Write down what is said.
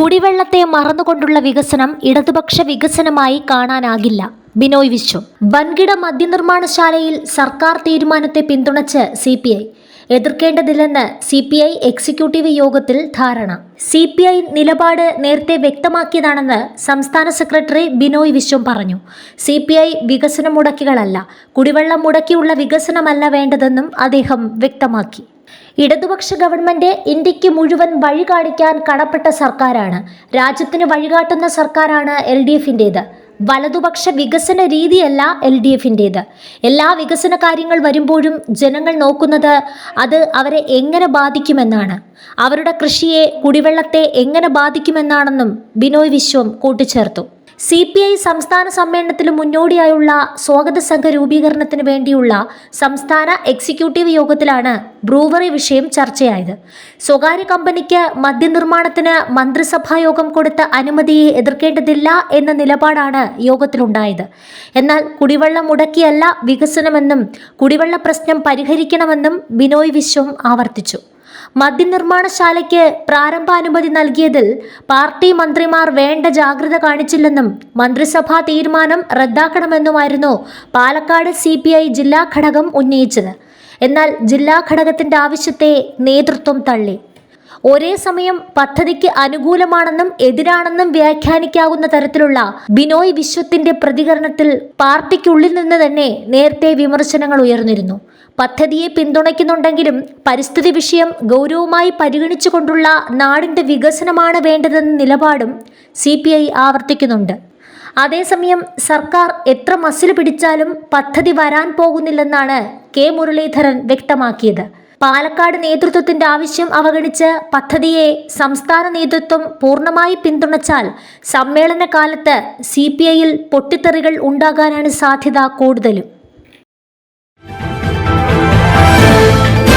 കുടിവെള്ളത്തെ മറന്നുകൊണ്ടുള്ള വികസനം ഇടതുപക്ഷ വികസനമായി കാണാനാകില്ല. ബിനോയ് വിശ്വം. വൻകിട മദ്യനിർമ്മാണശാലയിൽ സർക്കാർ തീരുമാനത്തെ പിന്തുണച്ച് CPI. എതിർക്കേണ്ടതില്ലെന്ന് CPI എക്സിക്യൂട്ടീവ് യോഗത്തിൽ ധാരണ. CPI നിലപാട് നേരത്തെ വ്യക്തമാക്കിയതാണെന്ന് സംസ്ഥാന സെക്രട്ടറി ബിനോയ് വിശ്വം പറഞ്ഞു. CPI വികസന മുടക്കികളല്ല, കുടിവെള്ളം മുടക്കിയുള്ള വികസനമല്ല വേണ്ടതെന്നും അദ്ദേഹം വ്യക്തമാക്കി. ഇടതുപക്ഷ ഗവൺമെന്റ് ഇന്ത്യക്ക് മുഴുവൻ വഴി കാണിക്കാൻ കടപ്പെട്ട സർക്കാരാണ്. രാജ്യത്തിന് വഴികാട്ടുന്ന സർക്കാരാണ് LDFന്റേത്. വലതുപക്ഷ വികസന രീതിയല്ല LDFന്റേത്. എല്ലാ വികസന കാര്യങ്ങൾ വരുമ്പോഴും ജനങ്ങൾ നോക്കുന്നത് അത് അവരെ എങ്ങനെ ബാധിക്കുമെന്നാണ്. അവരുടെ കൃഷിയെ, കുടിവെള്ളത്തെ എങ്ങനെ ബാധിക്കുമെന്നാണെന്നും ബിനോയ് വിശ്വം കൂട്ടിച്ചേർത്തു. CPI സംസ്ഥാന സമ്മേളനത്തിന് മുന്നോടിയായുള്ള സ്വാഗത സംഘ രൂപീകരണത്തിന് വേണ്ടിയുള്ള സംസ്ഥാന എക്സിക്യൂട്ടീവ് യോഗത്തിലാണ് ബ്രൂവറി വിഷയം ചർച്ചയായത്. സ്വകാര്യ കമ്പനിക്ക് മദ്യനിർമ്മാണത്തിന് മന്ത്രിസഭായോഗം കൊടുത്ത അനുമതിയെ എതിർക്കേണ്ടതില്ല എന്ന നിലപാടാണ് യോഗത്തിലുണ്ടായത്. എന്നാൽ കുടിവെള്ളം മുടക്കിയല്ല വികസനമെന്നും കുടിവെള്ള പ്രശ്നം പരിഹരിക്കണമെന്നും ബിനോയ് വിശ്വം ആവർത്തിച്ചു. മദ്യനിർമ്മാണശാലയ്ക്ക് പ്രാരംഭാനുമതി നൽകിയതിൽ പാർട്ടി മന്ത്രിമാർ വേണ്ട ജാഗ്രത കാണിച്ചില്ലെന്നും മന്ത്രിസഭാ തീരുമാനം റദ്ദാക്കണമെന്നുമായിരുന്നു പാലക്കാട് CPI ജില്ലാ ഘടകം ഉന്നയിച്ചത്. എന്നാൽ ജില്ലാ ഘടകത്തിന്റെ ആവശ്യത്തെ നേതൃത്വം തള്ളി. ഒരേ സമയം പദ്ധതിക്ക് അനുകൂലമാണെന്നും എതിരാണെന്നും വ്യാഖ്യാനിക്കാവുന്ന തരത്തിലുള്ള ബിനോയ് വിശ്വത്തിന്റെ പ്രതികരണത്തിൽ പാർട്ടിക്കുള്ളിൽ നിന്ന് തന്നെ നേരത്തെ വിമർശനങ്ങൾ ഉയർന്നിരുന്നു. പദ്ധതിയെ പിന്തുണയ്ക്കുന്നുണ്ടെങ്കിലും പരിസ്ഥിതി വിഷയം ഗൗരവമായി പരിഗണിച്ചുകൊണ്ടുള്ള നാടിന്റെ വികസനമാണ് വേണ്ടതെന്ന നിലപാടും CPI ആവർത്തിക്കുന്നുണ്ട്. അതേസമയം സർക്കാർ എത്ര മസിൽ പിടിച്ചാലും പദ്ധതി വരാൻ പോകുന്നില്ലെന്നാണ് K മുരളീധരൻ വ്യക്തമാക്കിയത്. പാലക്കാട് നേതൃത്വത്തിന്റെ ആവശ്യം അവഗണിച്ച് പദ്ധതിയെ സംസ്ഥാന നേതൃത്വം പൂർണ്ണമായി പിന്തുണച്ചാൽ സമ്മേളന കാലത്ത് CPIയിൽ പൊട്ടിത്തെറികൾ ഉണ്ടാകാനാണ് സാധ്യത കൂടുതലും.